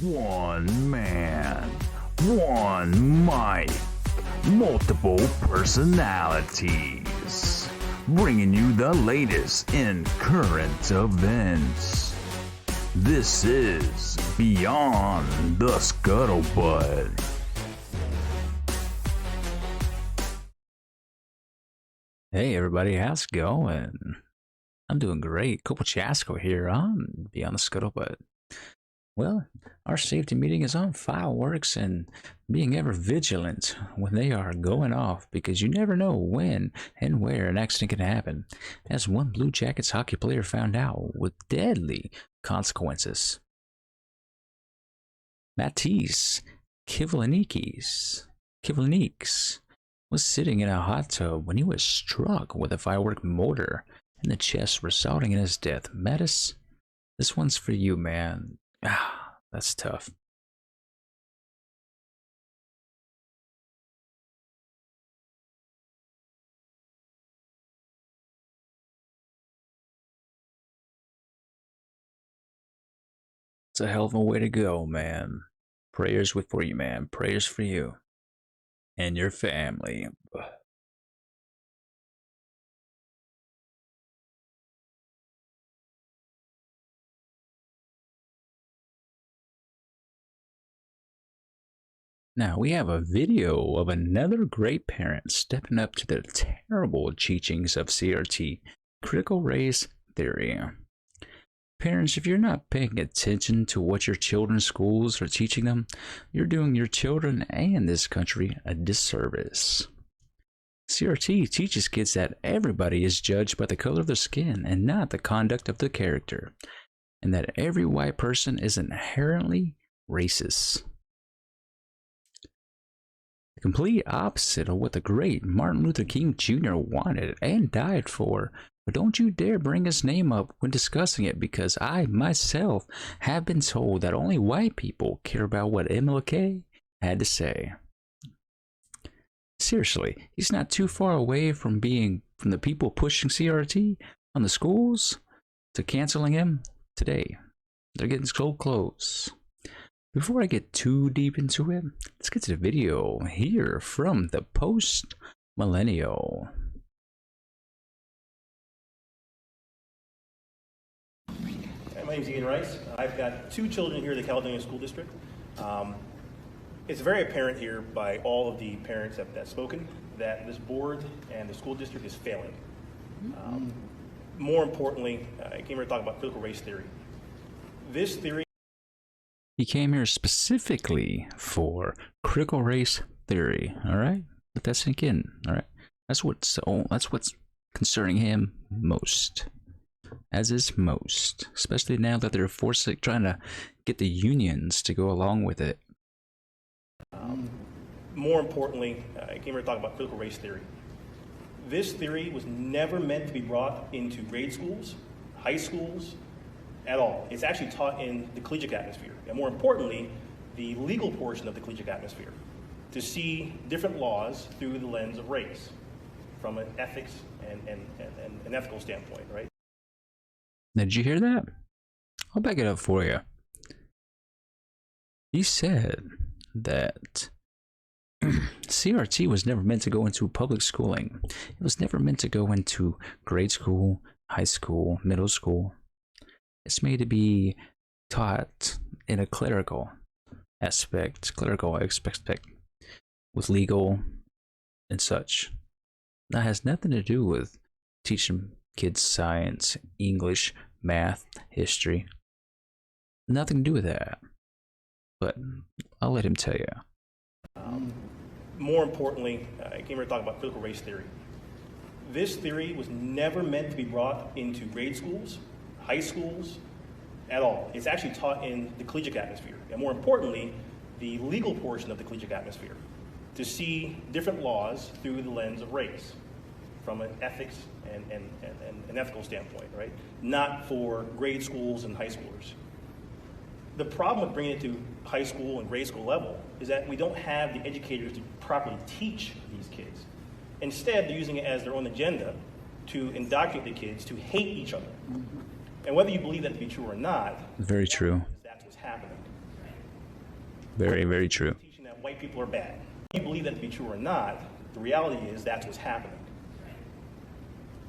One man, one mic, multiple personalities, bringing you the latest in current events. This is Beyond the Scuttlebutt. Hey everybody, how's it going? I'm doing great. Copo Chasco here on Beyond the Scuttlebutt. Well, our safety meeting is on fireworks and being ever vigilant when they are going off, because you never know when and where an accident can happen, as one Blue Jackets hockey player found out, with deadly consequences. Matisse Eakes was sitting in a hot tub when he was struck with a firework mortar in the chest, resulting in his death. Mattis, this one's for you, man. Ah, that's tough. It's a hell of a way to go, man. Prayers for you, man. Prayers for you and your family. Now, we have a video of another great parent stepping up to the terrible teachings of CRT, critical race theory. Parents, if you're not paying attention to what your children's schools are teaching them, you're doing your children and this country a disservice. CRT teaches kids that everybody is judged by the color of their skin and not the conduct of the character, and that every white person is inherently racist. The complete opposite of what the great Martin Luther King Jr. wanted and died for. But don't you dare bring his name up when discussing it, because I myself have been told that only white people care about what MLK had to say. Seriously, he's not too far away from being from the people pushing CRT on the schools to canceling him today. They're getting so close. Before I get too deep into it, let's get to the video here from the post-millennial. My name is Ian Rice. I've got two children here at the Caledonia School District. It's very apparent here by all of the parents that have spoken that this board and the school district is failing. More importantly, I came here to talk about critical race theory. This theory. He came here specifically for critical race theory. All right, let that sink in. All right, that's what's concerning him most. As is most, especially now that they're trying to get the unions to go along with it. More importantly, I came here to talk about critical race theory. This theory was never meant to be brought into grade schools, high schools, at all. It's actually taught in the collegiate atmosphere, and more importantly, the legal portion of the collegiate atmosphere, to see different laws through the lens of race, from an ethics and an ethical standpoint, right? Did you hear that? I'll back it up for you. He said that CRT was never meant to go into public schooling. It was never meant to go into grade school, high school, middle school. It's made to be taught in a clerical aspect, with legal and such. That has nothing to do with teaching kids science, English, math, history. Nothing to do with that. But I'll let him tell you. More importantly, I came here to talk about critical race theory. This theory was never meant to be brought into grade schools, high schools, at all. It's actually taught in the collegiate atmosphere, and more importantly, the legal portion of the collegiate atmosphere, to see different laws through the lens of race, from an ethics and an ethical standpoint, right? Not for grade schools and high schoolers. The problem with bringing it to high school and grade school level is that we don't have the educators to properly teach these kids. Instead, they're using it as their own agenda to indoctrinate the kids to hate each other. And whether you believe that to be true or not, very true. That's what's happening. Very, very true. Teaching that white people are bad. If you believe that to be true or not, the reality is that's what's happening.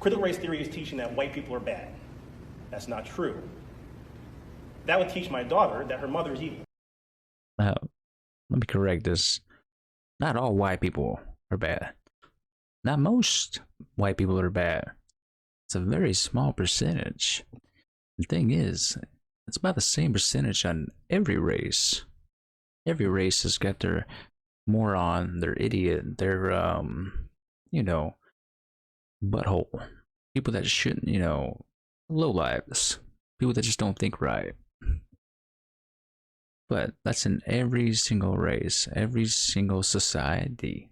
Critical race theory is teaching that white people are bad. That's not true. That would teach my daughter that her mother is evil. Now, let me correct this. Not all white people are bad. Not most white people are bad. It's a very small percentage. The thing is, it's about the same percentage on every race. Every race has got their moron, their idiot, their butthole. People that shouldn't, lowlives. People that just don't think right. But that's in every single race, every single society.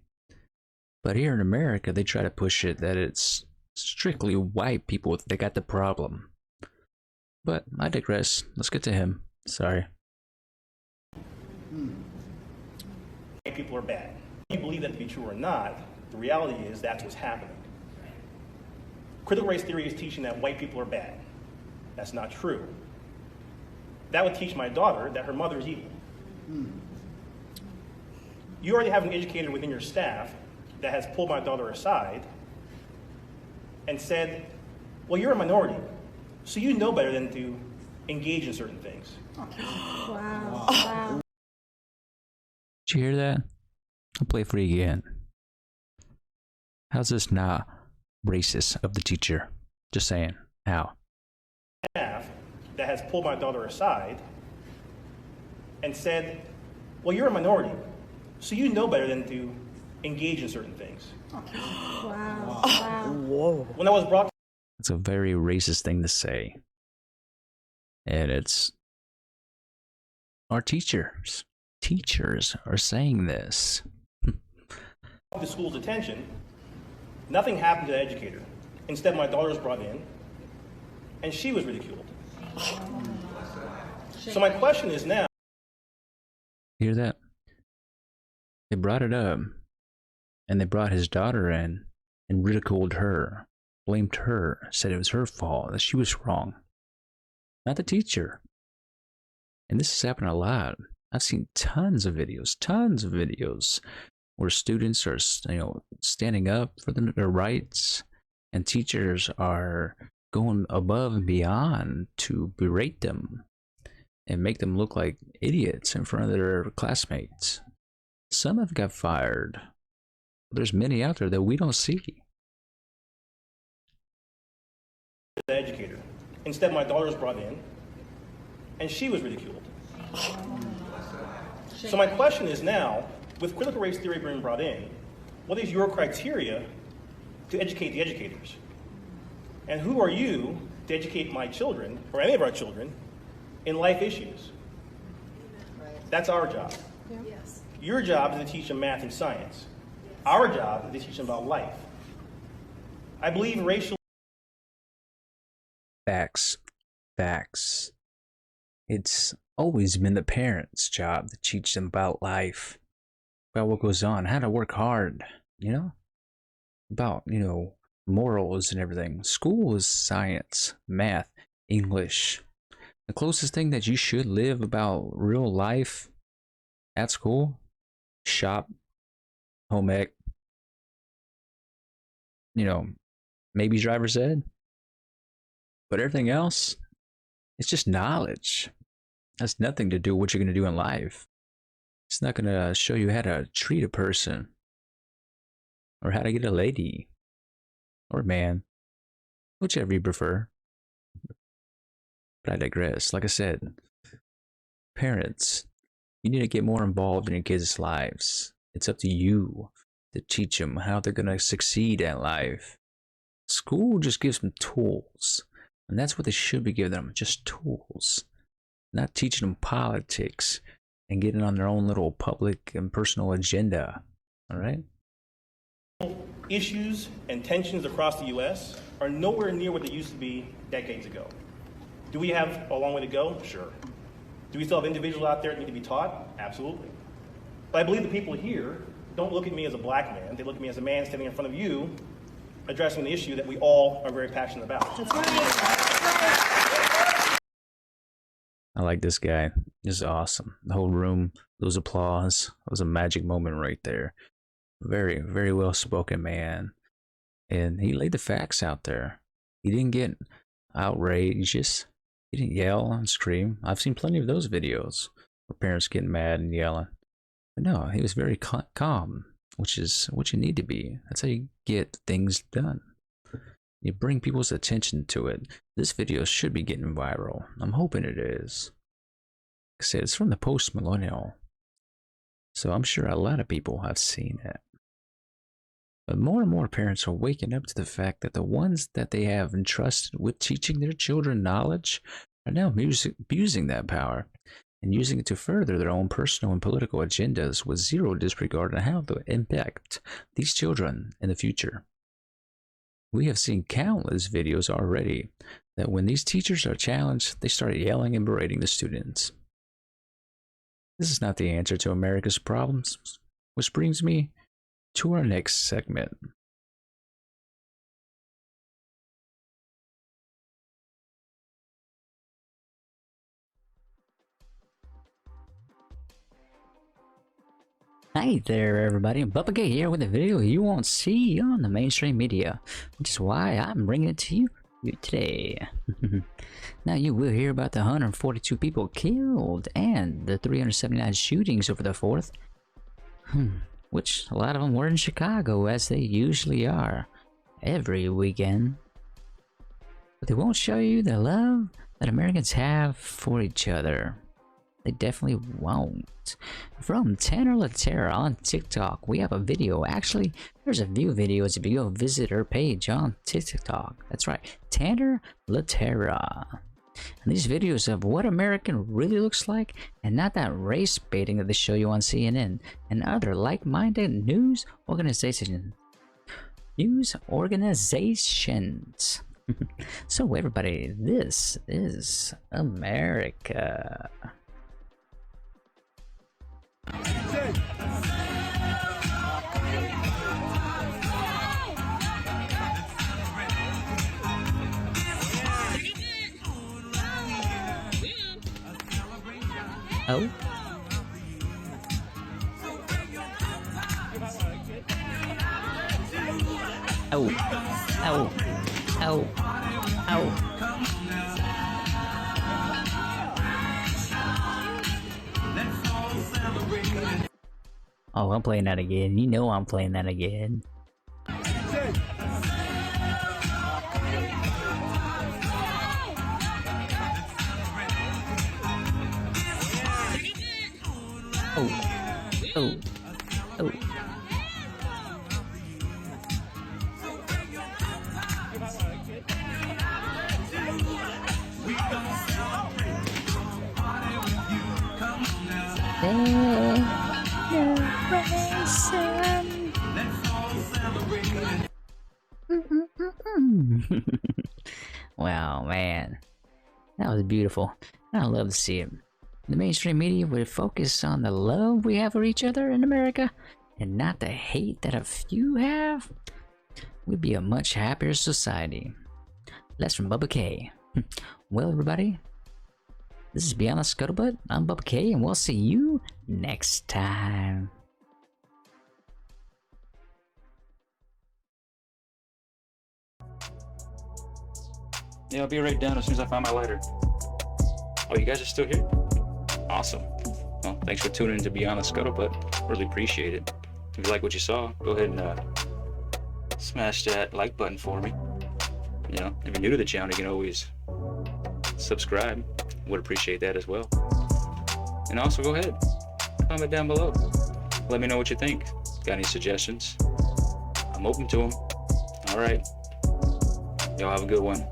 But here in America, they try to push it that it's strictly white people that got the problem. But I digress. Let's get to him. Sorry. White people are bad. If you believe that to be true or not, the reality is that's what's happening. Critical race theory is teaching that white people are bad. That's not true. That would teach my daughter that her mother is evil. You already have an educator within your staff that has pulled my daughter aside and said, well, you're a minority, so you know better than to engage in certain things. Wow. Did you hear that? I'll play it for you again. How's this not racist of the teacher? Just saying. How? Staff that has pulled my daughter aside and said, well, you're a minority, so you know better than to engage in certain things. Wow. Whoa. When I was brought It's a very racist thing to say. And it's our teachers. Teachers are saying this. to the school's attention, nothing happened to the educator. Instead, my daughter was brought in, and she was ridiculed. So my question is now, Hear that? They brought it up, and they brought his daughter in and ridiculed her, blamed her, said it was her fault, that she was wrong, not the teacher. And this has happened a lot. I've seen tons of videos where students are, standing up for their rights, and teachers are going above and beyond to berate them and make them look like idiots in front of their classmates. Some have got fired. There's many out there that we don't see. the educator. Instead, my daughter was brought in, and she was ridiculed. So my question is now, with critical race theory being brought in, what is your criteria to educate the educators? And who are you to educate my children, or any of our children, in life issues? That's our job. Yes. Your job is to teach them math and science. Our job is to teach them about life. I believe racial Facts. It's always been the parents' job to teach them about life, about what goes on, how to work hard, about, morals and everything. School is science, math, English. The closest thing that you should live about real life at school, shop, home ec, maybe driver's ed. But everything else, it's just knowledge. Has nothing to do with what you're going to do in life. It's not going to show you how to treat a person, or how to get a lady, or a man, whichever you prefer. But I digress. Like I said, parents, you need to get more involved in your kids' lives. It's up to you to teach them how they're going to succeed at life. School just gives them tools. And that's what they should be giving them, just tools. Not teaching them politics and getting on their own little public and personal agenda. All right? issues and tensions across the U.S. are nowhere near what they used to be decades ago. Do we have a long way to go? Sure. Do we still have individuals out there that need to be taught? Absolutely. But I believe the people here don't look at me as a black man. They look at me as a man standing in front of you addressing an issue that we all are very passionate about. That's right. I like this guy. This is awesome. The whole room, those applause. It was a magic moment right there. Very, very well spoken man. And he laid the facts out there. He didn't get outrageous. He didn't yell and scream. I've seen plenty of those videos where parents getting mad and yelling. But no, he was very calm, which is what you need to be. That's how you get things done. You bring people's attention to it. This video should be getting viral. I'm hoping it is. Like I said, it's from the post-millennial, so I'm sure a lot of people have seen it. But more and more parents are waking up to the fact that the ones that they have entrusted with teaching their children knowledge are now abusing that power and using it to further their own personal and political agendas with zero disregard on how to impact these children in the future. We have seen countless videos already that when these teachers are challenged, they start yelling and berating the students. This is not the answer to America's problems, which brings me to our next segment. Hey there everybody, Bubba Gay here with a video you won't see on the mainstream media, which is why I'm bringing it to you today. Now you will hear about the 142 people killed and the 379 shootings over the 4th, which a lot of them were in Chicago, as they usually are every weekend. But they won't show you the love that Americans have for each other. They definitely won't. From Tanner Latera on TikTok, we have a video. Actually, there's a few videos if you go visit her page on TikTok. That's right, Tanner Latera. And these videos of what American really looks like, and not that race baiting that they show you on CNN and other like-minded news organizations. So everybody, this is America. Oh. Oh. Oh. Oh. Oh. Oh, I'm playing that again. You know I'm playing that again. Oh. Oh. Oh. Wow, man, that was beautiful. I love to see it. The mainstream media would focus on the love we have for each other in America and not the hate that a few have. We'd be a much happier society. That's from Bubba K. Well, everybody, this is Beyond the Scuttlebutt. I'm Bubba K, and we'll see you next time. Yeah, I'll be right down as soon as I find my lighter. Oh, you guys are still here? Awesome. Well, thanks for tuning in to Beyond the Scuttlebutt. Really appreciate it. If you like what you saw, go ahead and smash that like button for me. You know, if you're new to the channel, you can always subscribe. Would appreciate that as well. And also go ahead, comment down below. Let me know what you think. Got any suggestions? I'm open to them. All right. Y'all have a good one.